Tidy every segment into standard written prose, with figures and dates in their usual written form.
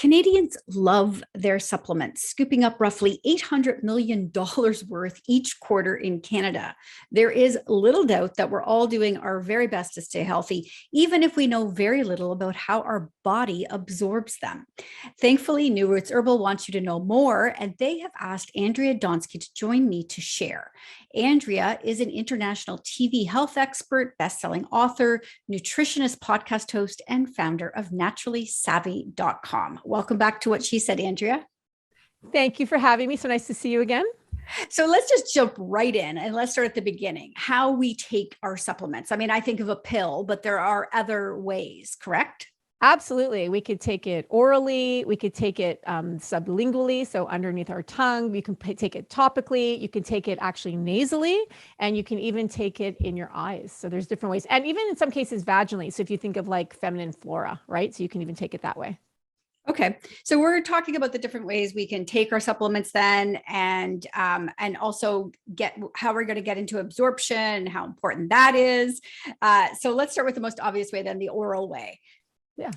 Canadians love their supplements, scooping up roughly $800 million worth each quarter in Canada. There is little doubt that we're all doing our very best to stay healthy, even if we know very little about how our body absorbs them. Thankfully, New Roots Herbal wants you to know more, and they have asked Andrea Donsky to join me to share. Andrea is an international TV health expert, best-selling author, nutritionist, podcast host, and founder of naturallysavvy.com. Welcome back to What She Said, Andrea. Thank you for having me. So nice to see you again. So let's just jump right in and let's start at the beginning. How we take our supplements. I mean, I think of a pill, but there are other ways, correct? Absolutely. We could take it orally. We could take it sublingually, so underneath our tongue. You can take it topically. You can take it actually nasally, and you can even take it in your eyes. So there's different ways. And even in some cases, vaginally. So if you think of like feminine flora, right? So you can even take it that way. Okay. So we're talking about the different ways we can take our supplements then, and also get how we're going to get into absorption, how important that is. So let's start with the most obvious way then, the oral way. Yeah.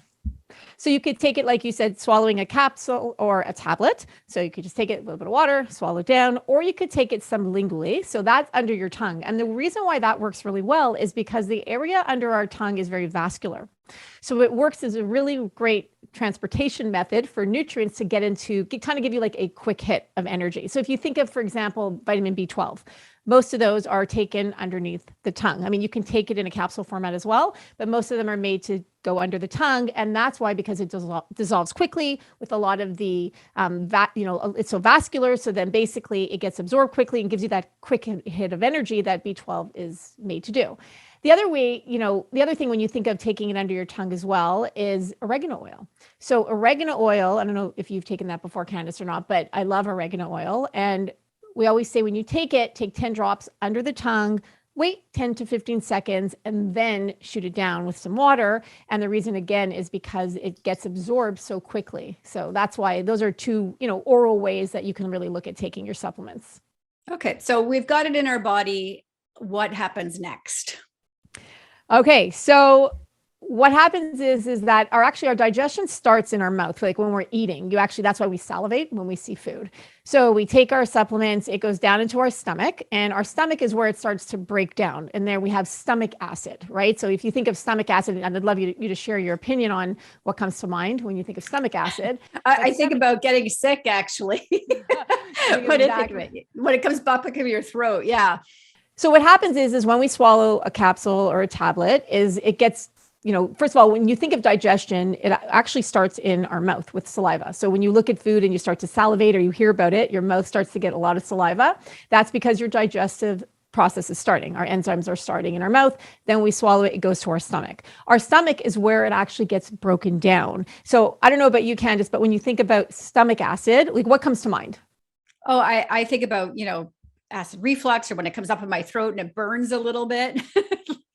So you could take it, like you said, swallowing a capsule or a tablet. So you could just take it, a little bit of water, swallow it down, or you could take it sublingually. So that's under your tongue. And the reason why that works really well is because the area under our tongue is very vascular. So it works as a really great transportation method for nutrients to get into, kind of give you like a quick hit of energy. So if you think of, for example, vitamin B12, most of those are taken underneath the tongue. I mean, you can take it in a capsule format as well, but most of them are made to go under the tongue. And that's why, because it dissolves quickly with a lot of the, it's so vascular. So then basically it gets absorbed quickly and gives you that quick hit of energy that B12 is made to do. The other way, the other thing when you think of taking it under your tongue as well is oregano oil. So oregano oil, I don't know if you've taken that before, Candace, or not, but I love oregano oil. And we always say when you take it, take 10 drops under the tongue, wait 10 to 15 seconds, and then shoot it down with some water. And the reason, again, is because it gets absorbed so quickly. So that's why those are two, oral ways that you can really look at taking your supplements. Okay. So we've got it in our body. What happens next? Okay. So what happens is that our digestion starts in our mouth. Like when we're eating, that's why we salivate when we see food. So we take our supplements, it goes down into our stomach, and our stomach is where it starts to break down. And there we have stomach acid, right? So if you think of stomach acid, and I'd love you to share your opinion on what comes to mind when you think of stomach acid. I think about getting sick, actually, when it comes up in your throat. Yeah. So what happens is when we swallow a capsule or a tablet, is it gets, first of all, when you think of digestion, it actually starts in our mouth with saliva. So when you look at food and you start to salivate or you hear about it, your mouth starts to get a lot of saliva. That's because your digestive process is starting. Our enzymes are starting in our mouth. Then we swallow it, it goes to our stomach. Our stomach is where it actually gets broken down. So I don't know about you, Candace, but when you think about stomach acid, like what comes to mind? Oh, I think about, acid reflux, or when it comes up in my throat and it burns a little bit.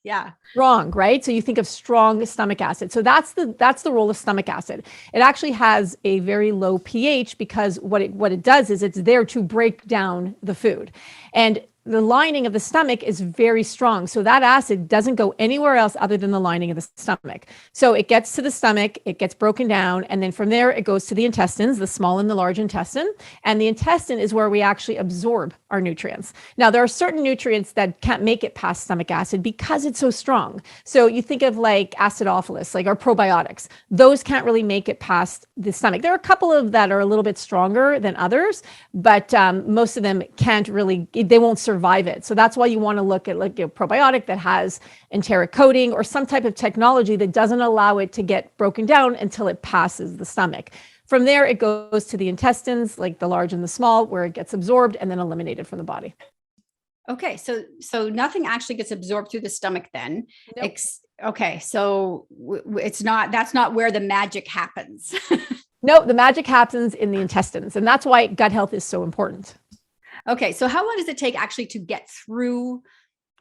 Yeah. Wrong, right? So you think of strong stomach acid. So that's the role of stomach acid. It actually has a very low pH because what it does is it's there to break down the food. And the lining of the stomach is very strong. So that acid doesn't go anywhere else other than the lining of the stomach. So it gets to the stomach, it gets broken down, and then from there it goes to the intestines, the small and the large intestine. And the intestine is where we actually absorb our nutrients. Now, there are certain nutrients that can't make it past stomach acid because it's so strong. So you think of like acidophilus, like our probiotics. Those can't really make it past the stomach. There are a couple of that are a little bit stronger than others, but most of them can't really, they won't survive it. So that's why you want to look at like a probiotic that has enteric coating or some type of technology that doesn't allow it to get broken down until it passes the stomach. From there, it goes to the intestines, like the large and the small, where it gets absorbed and then eliminated from the body. Okay. So nothing actually gets absorbed through the stomach then. Nope. Okay. So that's not where the magic happens. No, the magic happens in the intestines. And that's why gut health is so important. Okay. So how long does it take actually to get through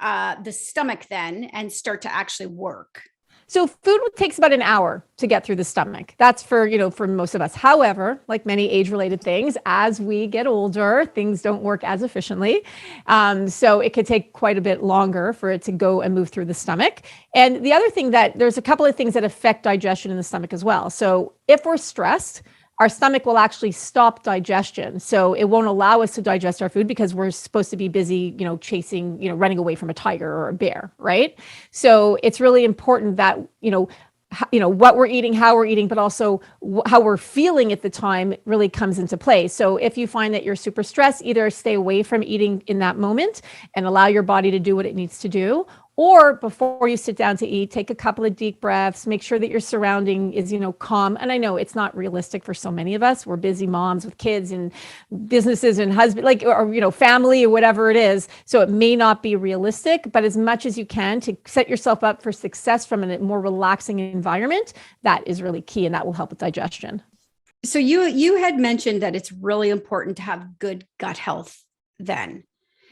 the stomach then and start to actually work? So food takes about an hour to get through the stomach. That's for most of us. However, like many age-related things, as we get older, things don't work as efficiently. So it could take quite a bit longer for it to go and move through the stomach. And the other thing there's a couple of things that affect digestion in the stomach as well. So if we're stressed, our stomach will actually stop digestion. So it won't allow us to digest our food because we're supposed to be busy, chasing, running away from a tiger or a bear, right? So it's really important that, what we're eating, how we're eating, but also how we're feeling at the time really comes into play. So if you find that you're super stressed, either stay away from eating in that moment and allow your body to do what it needs to do. Or before you sit down to eat, take a couple of deep breaths, make sure that your surrounding is, calm. And I know it's not realistic for so many of us. We're busy moms with kids and businesses and husband, or family or whatever it is. So it may not be realistic, but as much as you can to set yourself up for success from a more relaxing environment, that is really key. And that will help with digestion. So you had mentioned that it's really important to have good gut health then.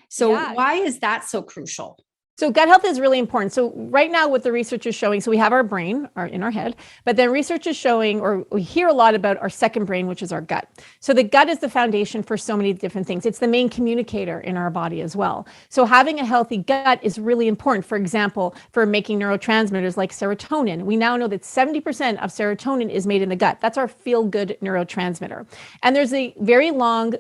So why is that so crucial? So gut health is really important. So right now what the research is showing, so we have our brain in our head, but then research is showing, or we hear a lot about our second brain, which is our gut. So the gut is the foundation for so many different things. It's the main communicator in our body as well. So having a healthy gut is really important. For example, for making neurotransmitters like serotonin. We now know that 70% of serotonin is made in the gut. That's our feel-good neurotransmitter. And there's a very long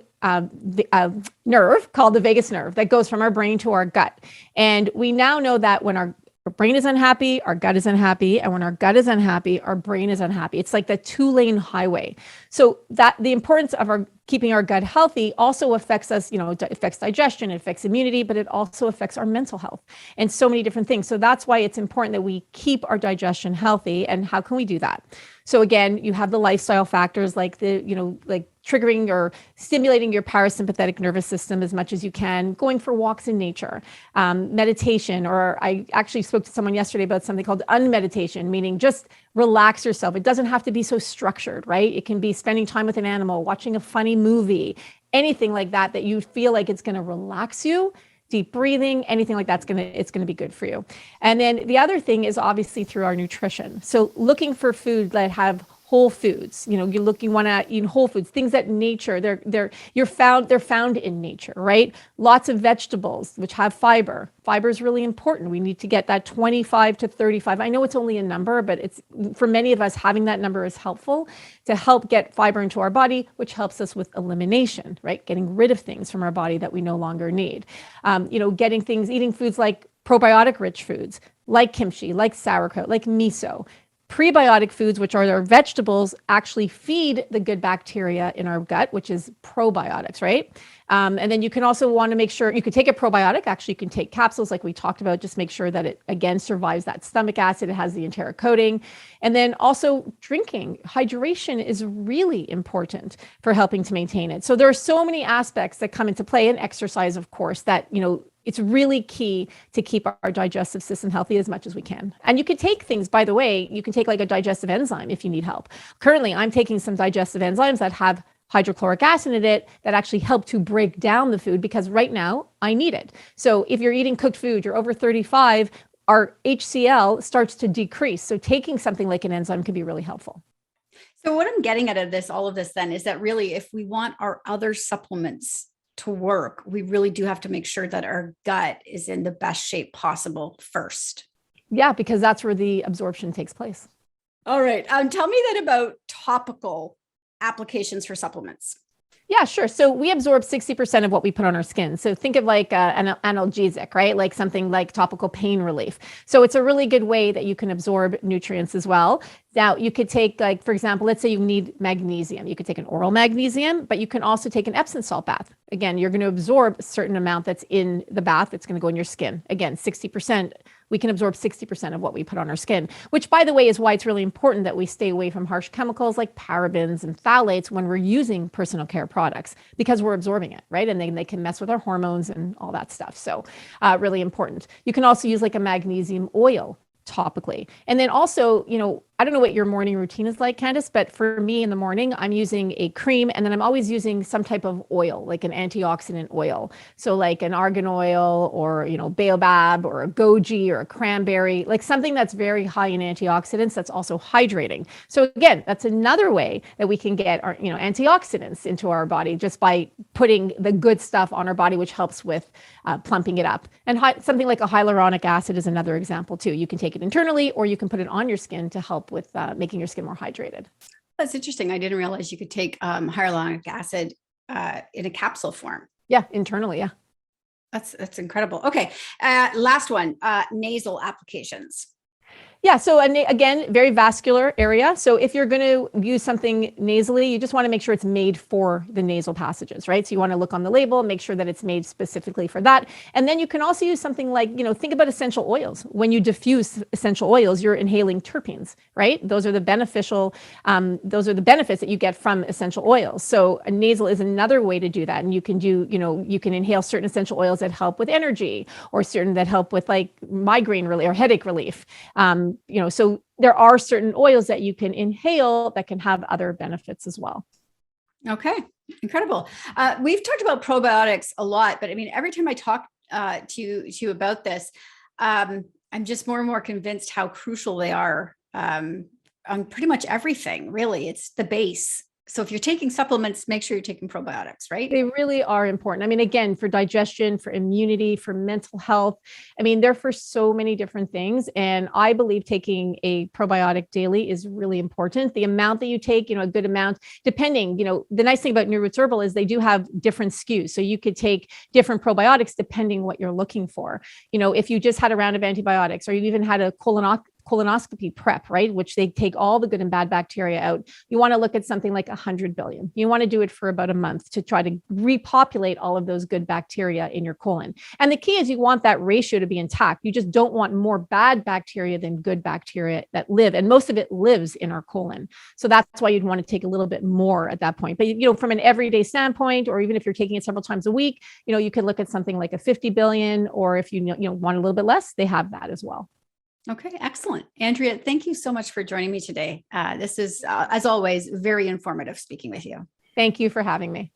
nerve called the vagus nerve that goes from our brain to our gut. And we now know that when our brain is unhappy, our gut is unhappy. And when our gut is unhappy, our brain is unhappy. It's like the 2-lane highway. So that the importance of keeping our gut healthy also affects us, it affects digestion, it affects immunity, but it also affects our mental health and so many different things. So that's why it's important that we keep our digestion healthy. And how can we do that? So again, you have the lifestyle factors like like triggering or stimulating your parasympathetic nervous system as much as you can, going for walks in nature, meditation, or I actually spoke to someone yesterday about something called unmeditation, meaning just relax yourself. It doesn't have to be so structured, right? It can be spending time with an animal, watching a funny movie, anything like that you feel like it's going to relax you. Deep breathing, anything like that's it's going to be good for you. And then the other thing is obviously through our nutrition. So looking for food that have whole foods, you want to eat whole foods, things that nature, they're found in nature, right? Lots of vegetables, which have fiber. Fiber is really important. We need to get that 25 to 35. I know it's only a number, but it's for many of us, having that number is helpful to help get fiber into our body, which helps us with elimination, right? Getting rid of things from our body that we no longer need. Eating foods like probiotic rich foods, like kimchi, like sauerkraut, like miso. Prebiotic foods, which are our vegetables, actually feed the good bacteria in our gut, which is probiotics, right? And then you can also want to make sure you can take a probiotic. Actually, you can take capsules like we talked about, just make sure that it, again, survives that stomach acid. It has the enteric coating. And then also drinking. Hydration is really important for helping to maintain it. So there are so many aspects that come into play, and exercise, of course, that, it's really key to keep our digestive system healthy as much as we can. And you can take things, by the way, you can take like a digestive enzyme if you need help. Currently, I'm taking some digestive enzymes that have hydrochloric acid in it that actually help to break down the food, because right now I need it. So if you're eating cooked food, you're over 35, our HCl starts to decrease. So taking something like an enzyme can be really helpful. So what I'm getting out of all of this then is that really, if we want our other supplements to work, we really do have to make sure that our gut is in the best shape possible first. Yeah, because that's where the absorption takes place. All right. Tell me then about topical applications for supplements. Yeah, sure. So we absorb 60% of what we put on our skin. So think of like an analgesic, right? Like something like topical pain relief. So it's a really good way that you can absorb nutrients as well. Now you could take, like, for example, let's say you need magnesium. You could take an oral magnesium, but you can also take an Epsom salt bath. Again, you're going to absorb a certain amount that's in the bath that's going to go in your skin. Again, 60%. We can absorb 60% of what we put on our skin, which, by the way, is why it's really important that we stay away from harsh chemicals like parabens and phthalates when we're using personal care products, because we're absorbing it, right? And then they can mess with our hormones and all that stuff. So really important. You can also use like a magnesium oil topically. And then also, I don't know what your morning routine is like, Candace, but for me in the morning, I'm using a cream, and then I'm always using some type of oil, like an antioxidant oil. So like an argan oil, or, baobab, or a goji, or a cranberry, like something that's very high in antioxidants that's also hydrating. So again, that's another way that we can get our, antioxidants into our body, just by putting the good stuff on our body, which helps with plumping it up. And something like a hyaluronic acid is another example too. You can take it internally, or you can put it on your skin to help with making your skin more hydrated. That's interesting. I didn't realize you could take hyaluronic acid in a capsule form. Yeah, internally. Yeah. That's incredible. Okay. Last one, nasal applications. Yeah. So again, very vascular area. So if you're going to use something nasally, you just want to make sure it's made for the nasal passages, right? So you want to look on the label, make sure that it's made specifically for that. And then you can also use something like, think about essential oils. When you diffuse essential oils, you're inhaling terpenes, right? Those are the those are the benefits that you get from essential oils. So a nasal is another way to do that. And you can you can inhale certain essential oils that help with energy, or certain that help with like migraine relief or headache relief. So there are certain oils that you can inhale that can have other benefits as well. Okay, incredible. We've talked about probiotics a lot, but I mean, every time I talk to you about this, I'm just more and more convinced how crucial they are on pretty much everything. Really, it's the base. So if you're taking supplements, make sure you're taking probiotics, right? They really are important. I mean, again, for digestion, for immunity, for mental health. I mean, they're for so many different things. And I believe taking a probiotic daily is really important. The amount that you take, a good amount, depending, the nice thing about Roots Herbal is they do have different SKUs. So you could take different probiotics depending what you're looking for. If you just had a round of antibiotics, or you even had a colonoscopy prep, right? Which they take all the good and bad bacteria out. You want to look at something like 100 billion. You want to do it for about a month to try to repopulate all of those good bacteria in your colon. And the key is you want that ratio to be intact. You just don't want more bad bacteria than good bacteria that live. And most of it lives in our colon. So that's why you'd want to take a little bit more at that point. But, from an everyday standpoint, or even if you're taking it several times a week, you can look at something like a 50 billion, or if you want a little bit less, they have that as well. Okay, excellent. Andrea, thank you so much for joining me today. This is, as always, very informative speaking with you. Thank you for having me.